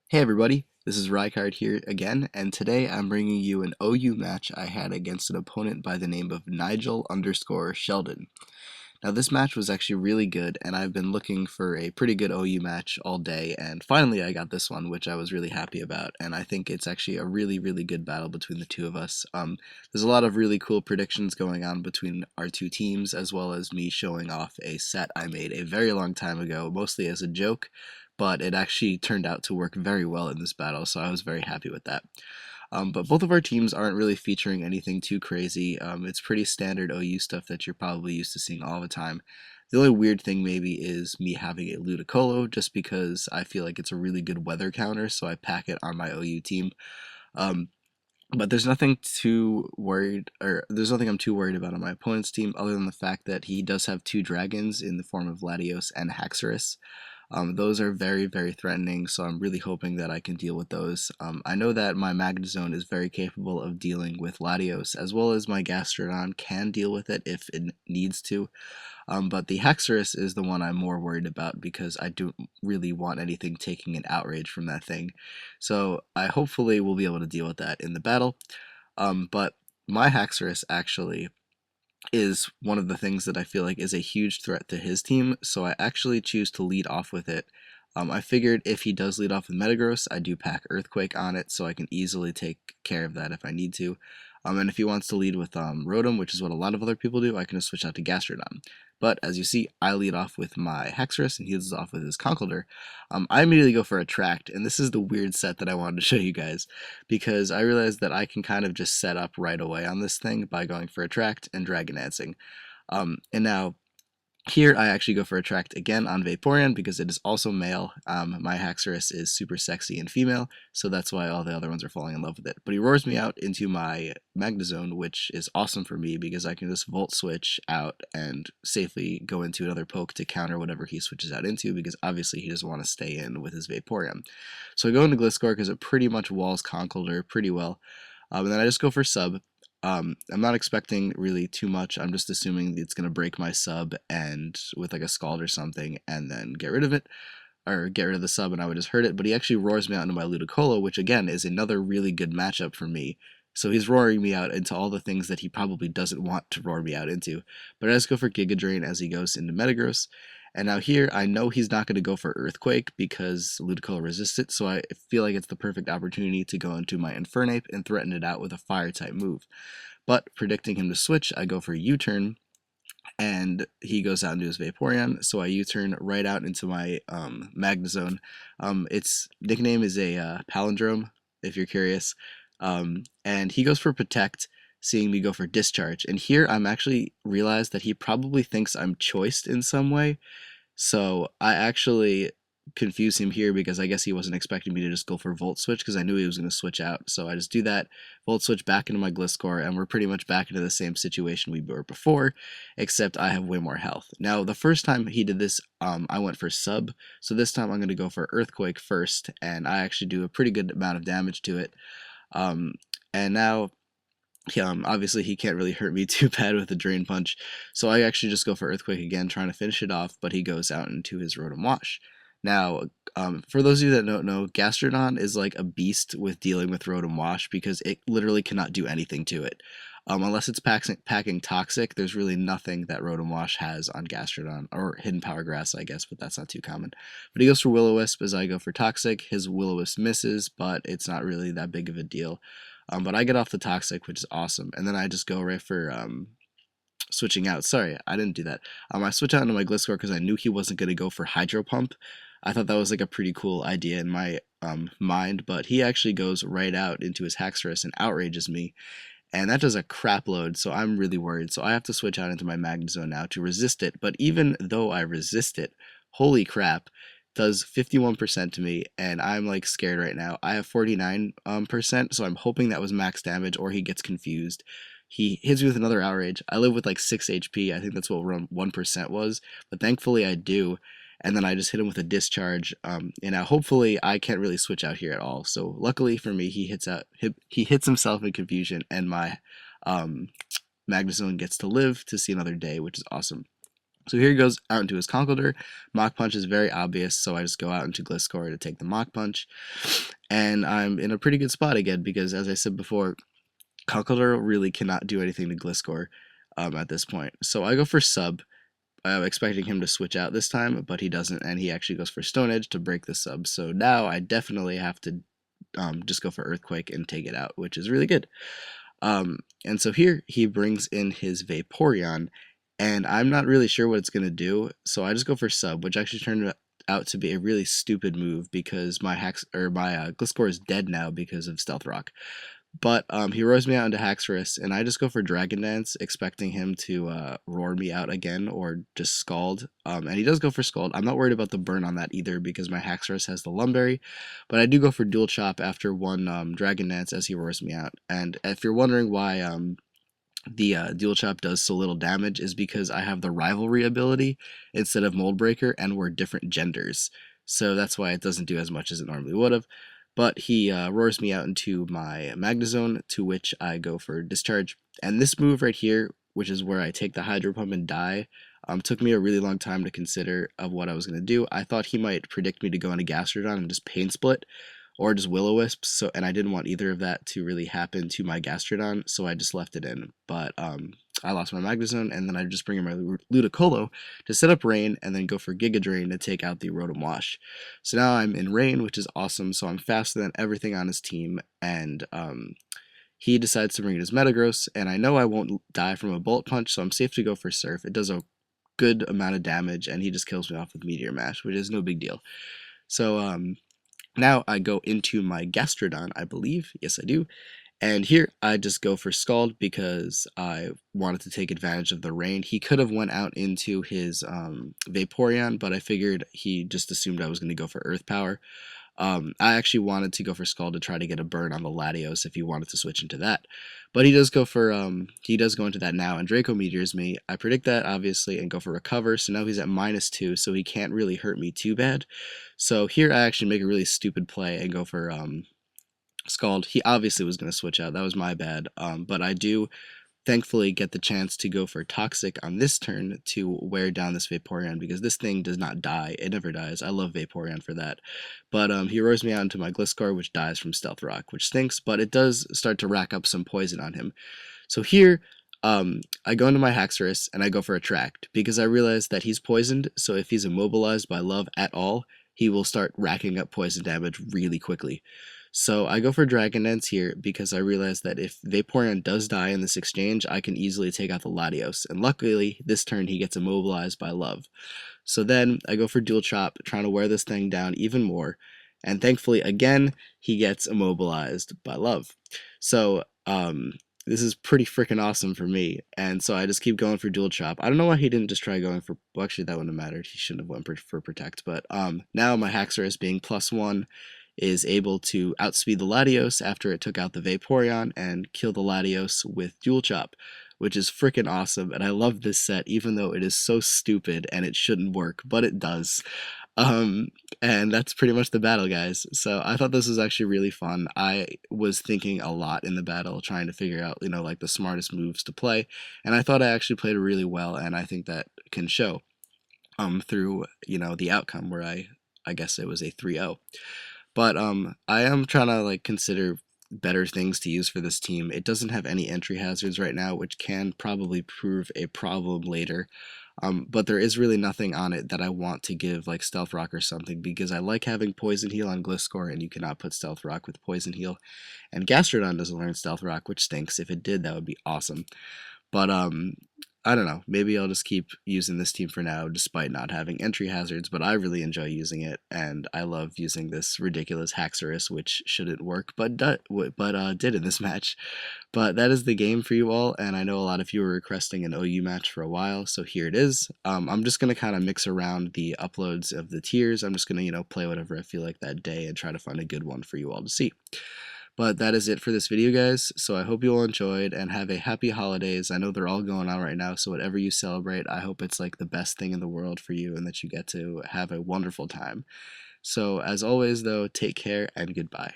Hey everybody, this is Rykard here again, and today I'm bringing you an OU match I had against an opponent by the name of Nigel_Sheldon. Now this match was actually really good, and I've been looking for a pretty good OU match all day, and finally I got this one, which I was really happy about, and I think it's actually a really good battle between the two of us. There's a lot of really cool predictions going on between our two teams, as well as me showing off a set I made a very long time ago, mostly as a joke, but it actually turned out to work very well in this battle, so I was very happy with that. But both of our teams aren't really featuring anything too crazy. It's pretty standard OU stuff that you're probably used to seeing all the time. The only weird thing maybe is me having a Ludicolo, just because I feel like it's a really good weather counter, so I pack it on my OU team. Um, but there's nothing too worried, or there's nothing I'm too worried about on my opponent's team, other than the fact that he does have two dragons in the form of Latios and Haxorus. Those are very threatening, so I'm really hoping that I can deal with those. I know that my Magnezone is very capable of dealing with Latios, as well as my Gastrodon can deal with it if it needs to. But the Haxorus is the one I'm more worried about because I don't really want anything taking an outrage from that thing. So I hopefully will be able to deal with that in the battle. But my Haxorus actually is one of the things that I feel like is a huge threat to his team, so I actually choose to lead off with it. I figured if he does lead off with Metagross, I do pack Earthquake on it, so I can easily take care of that if I need to. And if he wants to lead with Rotom, which is what a lot of other people do, I can just switch out to Gastrodon. But as you see, I lead off with my Haxorus, and he leads off with his Conkeldurr. I immediately go for Attract, and this is the weird set that I wanted to show you guys, because I realized that I can kind of just set up right away on this thing by going for Attract and Dragon Dancing. And now, here I actually go for Attract again on Vaporeon because it is also male. My Haxorus is super sexy and female, so that's why all the other ones are falling in love with it. But he roars me out into my Magnezone, which is awesome for me because I can just Volt Switch out and safely go into another poke to counter whatever he switches out into, because obviously he doesn't want to stay in with his Vaporeon. So I go into Gliscor because it pretty much walls Conkeldurr pretty well. And then I just go for Sub. I'm not expecting really too much. I'm just assuming it's going to break my sub and with like a Scald or something and then get rid of it, or get rid of the sub and I would just hurt it. But he actually roars me out into my Ludicolo, which again is another really good matchup for me. So he's roaring me out into all the things that he probably doesn't want to roar me out into. But I just go for Giga Drain as he goes into Metagross. And now here, I know he's not going to go for Earthquake because Ludicolo resists it, so I feel like it's the perfect opportunity to go into my Infernape and threaten it out with a Fire-type move. But predicting him to switch, I go for U-turn, and he goes out into his Vaporeon, so I U-turn right out into my Magnezone. Its nickname is a Palindrome, if you're curious. And he goes for Protect, seeing me go for Discharge. And here I'm actually realized that he probably thinks I'm choiced in some way, so I actually confuse him here because I guess he wasn't expecting me to just go for Volt Switch because I knew he was going to switch out. So I just do that, Volt Switch back into my Gliscor, and we're pretty much back into the same situation we were before, except I have way more health. Now, the first time he did this, I went for Sub, so this time I'm going to go for Earthquake first, and I actually do a pretty good amount of damage to it. Um, and now obviously he can't really hurt me too bad with a Drain Punch, so I actually just go for Earthquake again, trying to finish it off, but he goes out into his Rotom Wash. Now, for those of you that don't know, Gastrodon is like a beast with dealing with Rotom Wash because it literally cannot do anything to it. Unless it's packing Toxic, there's really nothing that Rotom Wash has on Gastrodon, or Hidden Power Grass, I guess, but that's not too common. But he goes for Will-O-Wisp as I go for Toxic. His Will-O-Wisp misses, but it's not really that big of a deal. But I get off the Toxic, which is awesome, and then I just go right for switching out. Sorry, I didn't do that. I switch out into my Gliscor because I knew he wasn't going to go for Hydro Pump. I thought that was like a pretty cool idea in my mind, but he actually goes right out into his Haxorus and outrages me, and that does a crap load, so I'm really worried. So I have to switch out into my Magnezone now to resist it, but even though I resist it, holy crap, does 51% to me, and I'm like scared right now. I have 49%, so I'm hoping that was max damage or he gets confused. He hits me with another outrage. I live with like 6 HP. I think that's what around 1% was, but thankfully I do. And then I just hit him with a discharge. And now hopefully I can't really switch out here at all. So luckily for me, he hits himself in confusion, and my Magnezone gets to live to see another day, which is awesome. So here he goes out into his Conkeldurr. Mach Punch is very obvious, so I just go out into Gliscor to take the Mach Punch. And I'm in a pretty good spot again because, as I said before, Conkeldurr really cannot do anything to Gliscor at this point. So I go for sub, expecting him to switch out this time, but he doesn't, and he actually goes for Stone Edge to break the sub. So now I definitely have to just go for Earthquake and take it out, which is really good. And so here he brings in his Vaporeon, and I'm not really sure what it's going to do, so I just go for sub, which actually turned out to be a really stupid move because my Gliscor is dead now because of Stealth Rock. But he roars me out into Haxorus, and I just go for Dragon Dance, expecting him to roar me out again or just Scald. And he does go for Scald. I'm not worried about the burn on that either because my Haxorus has the Lumberry. But I do go for Dual Chop after one Dragon Dance as he roars me out. And if you're wondering why the Dual Chop does so little damage, is because I have the Rivalry ability instead of Mold Breaker, and we're different genders. So that's why it doesn't do as much as it normally would have. But he roars me out into my Magnezone, to which I go for Discharge. And this move right here, which is where I take the Hydro Pump and die, took me a really long time to consider of what I was going to do. I thought he might predict me to go into Gastrodon and just Pain Split, or just Will-O-Wisp, and I didn't want either of that to really happen to my Gastrodon, so I just left it in. But I lost my Magnezone, and then I just bring in my Ludicolo to set up Rain, and then go for Giga Drain to take out the Rotom Wash. So now I'm in Rain, which is awesome, so I'm faster than everything on his team, and he decides to bring in his Metagross, and I know I won't die from a Bullet Punch, so I'm safe to go for Surf. It does a good amount of damage, and he just kills me off with Meteor Mash, which is no big deal. So now I go into my Gastrodon, I believe. Yes, I do. And here I just go for Scald because I wanted to take advantage of the rain. He could have went out into his Vaporeon, but I figured he just assumed I was going to go for Earth Power. I actually wanted to go for Scald to try to get a burn on the Latios if he wanted to switch into that. But he does go into that now, and Draco Meteors me. I predict that, obviously, and go for Recover, so now he's at -2, so he can't really hurt me too bad. So here I actually make a really stupid play and go for Scald. He obviously was going to switch out, that was my bad, but I do thankfully get the chance to go for Toxic on this turn to wear down this Vaporeon, because this thing does not die. It never dies. I love Vaporeon for that. But he roars me out into my Gliscor, which dies from Stealth Rock, which stinks, but it does start to rack up some poison on him. So here, I go into my Haxorus, and I go for Attract, because I realize that he's poisoned, so if he's immobilized by love at all, he will start racking up poison damage really quickly. So I go for Dragon Dance here because I realize that if Vaporeon does die in this exchange, I can easily take out the Latios, and luckily this turn he gets immobilized by love. So then I go for Dual Chop, trying to wear this thing down even more, and thankfully again he gets immobilized by love. So this is pretty freaking awesome for me, and so I just keep going for Dual Chop. I don't know why he didn't just try going for, well, actually that wouldn't have mattered, he shouldn't have went for Protect, but now my Haxorus being +1 is able to outspeed the Latios after it took out the Vaporeon and kill the Latios with Dual Chop, which is freaking awesome, and I love this set even though it is so stupid and it shouldn't work, but it does. And that's pretty much the battle, guys. So I thought this was actually really fun. I was thinking a lot in the battle, trying to figure out, like the smartest moves to play, and I thought I actually played really well, and I think that can show through, the outcome where I guess it was a 3-0. But I am trying to consider better things to use for this team. It doesn't have any entry hazards right now, which can probably prove a problem later. But there is really nothing on it that I want to give Stealth Rock or something, because I like having Poison Heal on Gliscor, and you cannot put Stealth Rock with Poison Heal. And Gastrodon doesn't learn Stealth Rock, which stinks. If it did, that would be awesome. But I don't know, maybe I'll just keep using this team for now despite not having entry hazards, but I really enjoy using it, and I love using this ridiculous Haxorus, which shouldn't work, but did in this match. But that is the game for you all, and I know a lot of you were requesting an OU match for a while, so here it is. I'm just going to kind of mix around the uploads of the tiers. I'm just going to, play whatever I feel like that day and try to find a good one for you all to see. But that is it for this video, guys, so I hope you all enjoyed, and have a happy holidays. I know they're all going on right now, so whatever you celebrate, I hope it's the best thing in the world for you, and that you get to have a wonderful time. So as always, though, take care and goodbye.